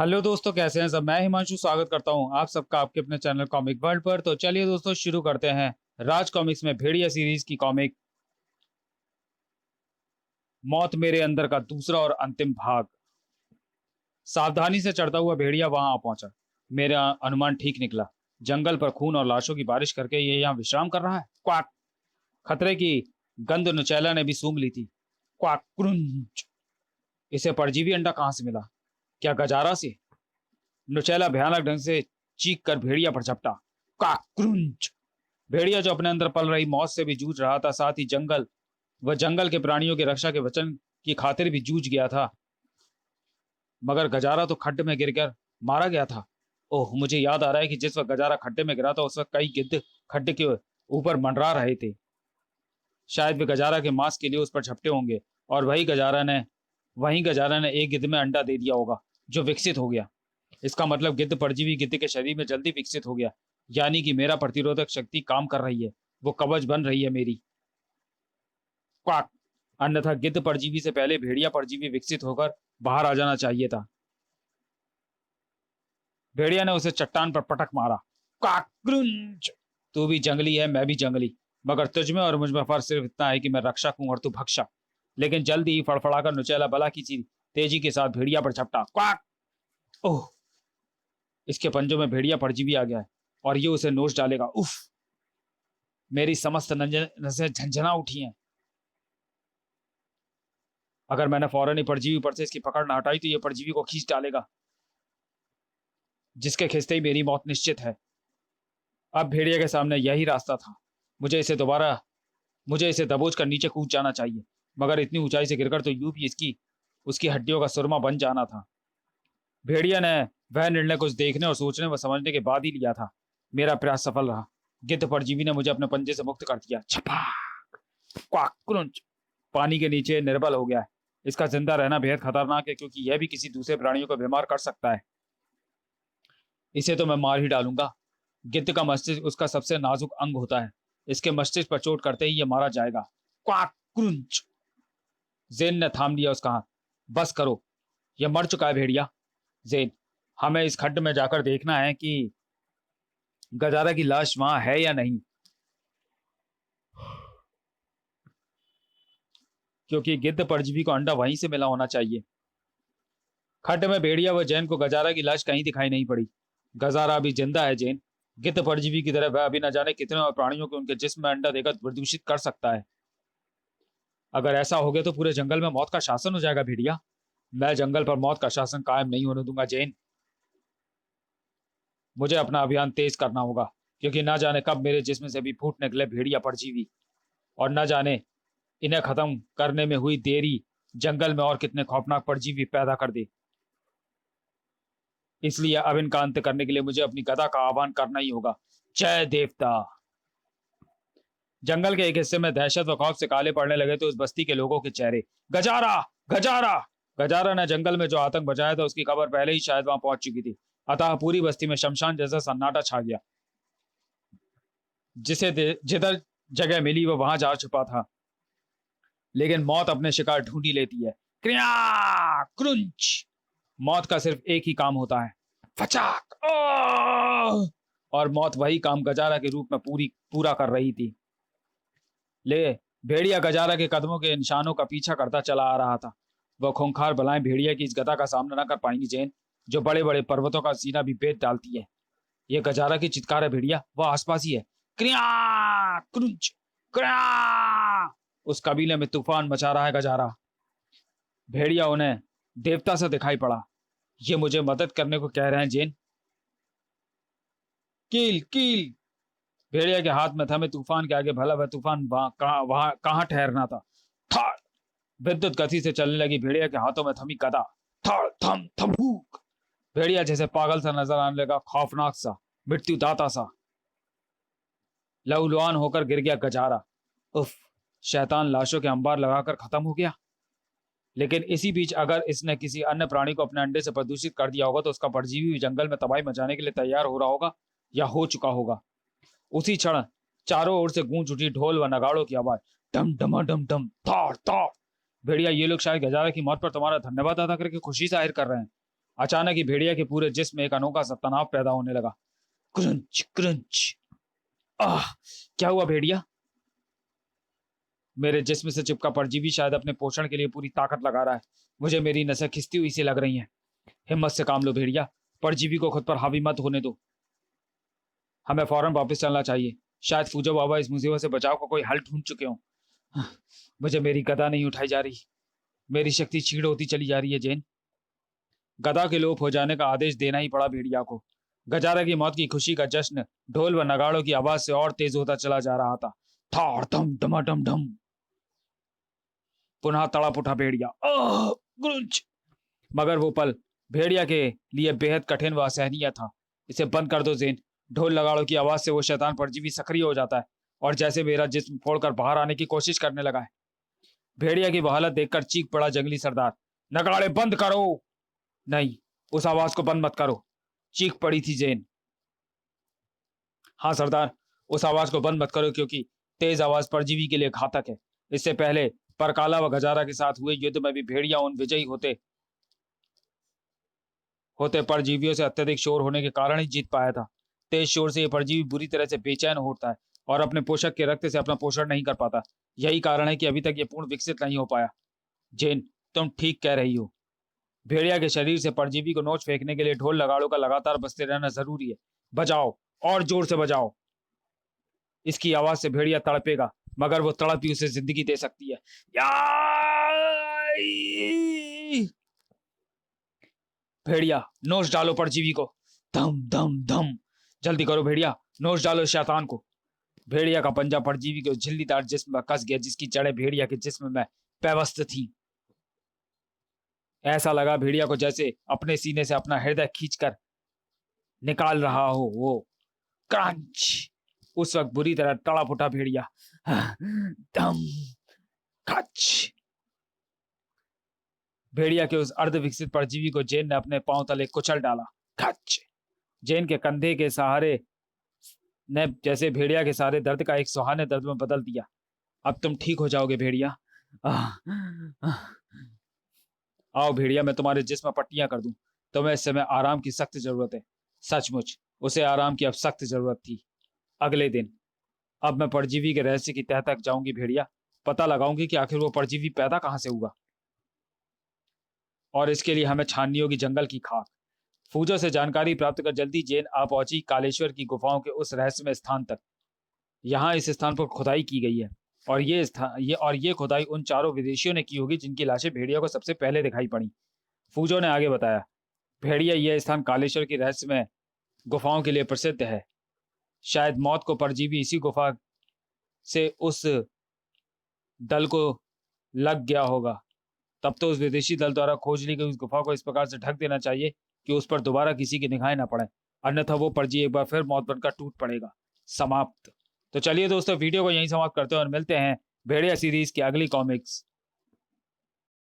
Hello दोस्तों, कैसे हैं सब। मैं हिमांशु स्वागत करता हूं आप सबका आपके अपने चैनल कॉमिक वर्ल्ड पर। तो चलिए दोस्तों, शुरू करते हैं राज कॉमिक्स में भेड़िया सीरीज की कॉमिक मौत मेरे अंदर का दूसरा और अंतिम भाग। सावधानी से चढ़ता हुआ भेड़िया वहां आ पहुंचा। मेरा अनुमान ठीक निकला। जंगल पर खून और लाशों की बारिश करके ये यहाँ विश्राम कर रहा है। क्वाक। खतरे की गंध नुचैला ने भी सूंघ ली थी। क्वाक क्रुंच। इसे परजीवी अंडा कहां से मिला? क्या गजारा से? नुचैला भयानक ढंग से चीख कर भेड़िया पर झपटा। काक्रुंच। भेड़िया जो अपने अंदर पल रही मौत से भी जूझ रहा था, साथ ही जंगल के प्राणियों की रक्षा के वचन की खातिर भी जूझ गया था। मगर गजारा तो खड्ड में गिरकर मारा गया था। ओह, मुझे याद आ रहा है कि जिस वक्त गजारा खड्डे में गिरा था उस वक्त कई गिद्ध खड्डे के ऊपर मंडरा रहे थे। शायद वे गजारा के मांस के लिए उस पर झपटे होंगे और वही गजारा ने एक गिद्ध में अंडा दे दिया होगा जो विकसित हो गया। इसका मतलब गिद्ध परजीवी गिद्ध के शरीर में जल्दी विकसित हो गया। यानी कि मेरा प्रतिरोधक शक्ति काम कर रही है, वो कवच बन रही है मेरी। क्वाक। अन्यथा गिद्ध परजीवी से पहले भेड़िया परजीवी विकसित होकर बाहर आ जाना चाहिए था। भेड़िया ने उसे चट्टान पर पटक मारा। क्वाक क्रुंच। तू भी जंगली है, मैं भी जंगली, मगर तुझ में और मुझ में फर्क सिर्फ इतना है कि मैं रक्षक हूं और तू भक्षक। लेकिन जल्दी ही फड़फड़ाकर नुचैला बला की तेजी के साथ भेड़िया पर झपटा। क्वाक। ओह, इसके पंजों में भेड़िया परजीवी आ गया है और ये उसे नोच डालेगा। उफ। मेरी समस्त नसें झंझना उठी हैं। अगर मैंने फौरन ही परजीवी पर से इसकी पकड़ न हटाई तो ये परजीवी को खींच डालेगा, जिसके खिंचते ही मेरी मौत निश्चित है। अब भेड़िया के सामने यही रास्ता था। मुझे इसे दोबारा मुझे इसे दबोच कर नीचे कूद जाना चाहिए, मगर इतनी ऊंचाई से गिरकर तो यूं भी इसकी उसकी हड्डियों का सुरमा बन जाना था। भेड़िया ने वह निर्णय कुछ देखने और सोचने व समझने के बाद ही लिया था। मेरा प्रयास सफल रहा। गिद्ध परजीवी ने मुझे अपने पंजे से मुक्त कर दिया। छपा। क्वाक क्रुंच। पानी के नीचे निर्बल हो गया है। इसका जिंदा रहना बेहद खतरनाक है, क्योंकि यह भी किसी दूसरे प्राणियों को बीमार कर सकता है। इसे तो मैं मार ही डालूंगा। गिद्ध का मस्तिष्क उसका सबसे नाजुक अंग होता है। इसके मस्तिष्क पर चोट करते ही यह मारा जाएगा। क्वाक क्रुंच। जेन ने थाम लिया उसका हाथ। बस करो, यह मर चुका है भेड़िया। जेन, हमें इस खड्ड में जाकर देखना है कि गजारा की लाश वहां है या नहीं, क्योंकि गिद्ध परजीवी को अंडा वहीं से मिला होना चाहिए। खड्ड में भेड़िया व जैन को गजारा की लाश कहीं दिखाई नहीं पड़ी। गजारा अभी जिंदा है जैन। गिद्ध परजीवी की तरह वह अभी न जाने कितने और प्राणियों को उनके जिस्म में अंडा देकर प्रदूषित कर सकता है। अगर ऐसा हो गया तो पूरे जंगल में मौत का शासन हो जाएगा भेड़िया। मैं जंगल पर मौत का शासन कायम नहीं होने दूंगा जैन। मुझे अपना अभियान तेज करना होगा, क्योंकि न जाने कब मेरे जिस्म से भी फूट निकले भेड़िया परजीवी, और न जाने इन्हें खत्म करने में हुई देरी जंगल में और कितने खौफनाक परजीवी पैदा कर दे। इसलिए अब इनका अंत करने के लिए मुझे अपनी गदा का आह्वान करना ही होगा। जय देवता। जंगल के एक हिस्से में दहशत व खौफ से काले पड़ने लगे तो उस बस्ती के लोगों के चेहरे। गजारा, गजारा। गजारा ने जंगल में जो आतंक बचाया था उसकी खबर पहले ही शायद वहां पहुंच चुकी थी। अतः पूरी बस्ती में शमशान जैसा सन्नाटा छा गया। जिधर जगह मिली वो वहां जा छुपा था। लेकिन मौत अपने शिकार ढूंढी लेती है। क्रिया क्रुंच। मौत का सिर्फ एक ही काम होता है, फचाक। और मौत वही काम गजारा के रूप में पूरा कर रही थी। ले भेड़िया गजारा के कदमों के निशानों का पीछा करता चला आ रहा था। वह खूंखार बलाएं भेड़िया की इस गदा का सामना न कर पाएंगी जैन, जो बड़े बड़े पर्वतों का सीना भी बेच डालती है। यह गजारा की चित्कार है भेड़िया, वह आसपास ही है। क्रिया क्रुंच। क्रिया। उस कबीले में तूफान मचा रहा है गजारा। भेड़िया उन्हें देवता से दिखाई पड़ा। ये मुझे मदद करने को कह रहे हैं जैन। कील कील। भेड़िया के हाथ में थमे तूफान के आगे भला वह तूफान वहां कहां ठहरना था। थाड़। विद्युत गति से चलने लगी भेड़िया के हाथों में थमी गदा। थाड़ थम थमूक। भेड़िया जैसे पागल सा नजर आने लगा, खौफनाक सा, मृत्युदाता सा। लहूलुहान होकर गिर गया गजारा। उफ। शैतान लाशों के अंबार लगाकर खत्म हो गया। लेकिन इसी बीच अगर इसने किसी अन्य प्राणी को अपने अंडे से प्रदूषित कर दिया होगा तो उसका परजीवी भी जंगल में तबाही मचाने के लिए तैयार हो रहा होगा, या हो चुका होगा। उसी क्षण चारों ओर से गूंज उठी ढोल व नगाड़ों की आवाज। डम डमा डम डम ताड़ ताड़। भेड़िया, ये लोग शायद गजारा की मौत पर तुम्हारा धन्यवाद अदा करके खुशी जाहिर कर रहे हैं। अचानक ही भेड़िया के पूरे जिस्म में एक अनोखा सा तनाव पैदा होने लगा। Crunch crunch. आह, क्या हुआ भेड़िया? मेरे जिस्म से चिपका परजीवी शायद अपने पोषण के लिए पूरी ताकत लगा रहा है। मुझे मेरी नसें खिंचती हुई सी लग रही हैं। हिम्मत से काम लो भेड़िया, परजीवी को खुद पर हावी मत होने दो। हमें फौरन वापस चलना चाहिए। शायद फूजो बाबा इस मुसीबत से बचाव का कोई हल ढूंढ चुके हों। मुझे मेरी गदा नहीं उठाई जा रही। मेरी शक्ति छीड़ होती चली जा रही है जेन। गदा के लोप हो जाने का आदेश देना ही पड़ा भेड़िया को। गजारा की मौत की खुशी का जश्न ढोल व नगाड़ों की आवाज से और तेज होता चला जा रहा था। ठाड़ धम डमाडम ढम। पुनः तड़प उठा भेड़िया। ग्रुंच। मगर वो पल भेड़िया के लिए बेहद कठिन व असहनीय था। इसे बंद कर दो जेन। ढोल नगाड़ों की आवाज से वो शैतान परजीवी सक्रिय हो जाता है और जैसे मेरा जिस्म फोड़कर बाहर आने की कोशिश करने लगा है। भेड़िया की वह हालत देखकर चीख पड़ा जंगली सरदार, नगाड़े बंद करो। नहीं, उस आवाज को बंद मत करो, चीख पड़ी थी जेन। हाँ सरदार, उस आवाज को बंद मत करो क्योंकि तेज आवाज परजीवी के लिए घातक है। इससे पहले परकाला व गजारा के साथ हुए युद्ध में भी भेड़िया उन विजयी होते परजीवियों से अत्यधिक शोर होने के कारण ही जीत पाया था। तेज शोर से यह परजीवी बुरी तरह से बेचैन होता है और अपने पोषक के रक्त से अपना पोषण नहीं कर पाता। यही कारण है कि अभी तक यह पूर्ण विकसित नहीं हो पाया। जेन, तुम ठीक कह रही हो। भेड़िया के शरीर से परजीवी को नोच फेंकने के लिए ढोल नगाड़ों का लगातार बजते रहना जरूरी है। बजाओ, और जोर से बजाओ। इसकी आवाज से भेड़िया तड़पेगा, मगर वो तड़प ही उसे जिंदगी दे सकती है। भेड़िया, नोच डालो परजीवी को। धम धम धम। जल्दी करो भेड़िया, नोच डालो शैतान को। भेड़िया का पंजा परजीवी के झिल्लीदार जिस्म में कस गया, जिसकी जड़ें भेड़िया के जिस्म में पैवस्त थी। ऐसा लगा भेड़िया को जैसे अपने सीने से अपना हृदय खींचकर निकाल रहा हो वो। क्रंच। उस वक्त बुरी तरह तड़प उठा भेड़िया। दम। खच। भेड़िया के उस अर्ध विकसित परजीवी को जेन ने अपने पांव तले कुचल डाला। खच। जेन के कंधे के सहारे ने जैसे भेड़िया के सारे दर्द का एक सुहाने दर्द में बदल दिया। अब तुम ठीक हो जाओगे भेड़िया। आओ भेड़िया, मैं तुम्हारे जिस्म में पट्टियां कर दूं। तुम्हें इस समय आराम की सख्त जरूरत है। सचमुच उसे आराम की अब सख्त जरूरत थी। अगले दिन अब मैं परजीवी के रहस्य की तह तक जाऊंगी भेड़िया। पता लगाऊंगी कि आखिर वो परजीवी पैदा कहां से हुआ, और इसके लिए हमें छाननी होगी जंगल की खाक। फूजो से जानकारी प्राप्त कर जल्दी जेन आ पहुंची कालेश्वर की गुफाओं के उस रहस्यमय स्थान तक। यहाँ इस स्थान पर खुदाई की गई है और ये खुदाई उन चारों विदेशियों ने की होगी जिनकी लाशें भेड़िया को सबसे पहले दिखाई पड़ी। फूजो ने आगे बताया, भेड़िया यह स्थान कालेश्वर की रहस्यमय गुफाओं के लिए प्रसिद्ध है। शायद मौत को परजीवी इसी गुफा से उस दल को लग गया होगा। तब तो उस विदेशी दल द्वारा खोज ली गई उस गुफा को इस प्रकार से ढक देना चाहिए कि उस पर दोबारा किसी की निगाहें न पड़े, अन्यथा वो परजी एक बार फिर मौत बनकर टूट पड़ेगा। समाप्त। तो चलिए दोस्तों, वीडियो को यहीं समाप्त करते हैं और मिलते हैं भेड़िया सीरीज की अगली कॉमिक्स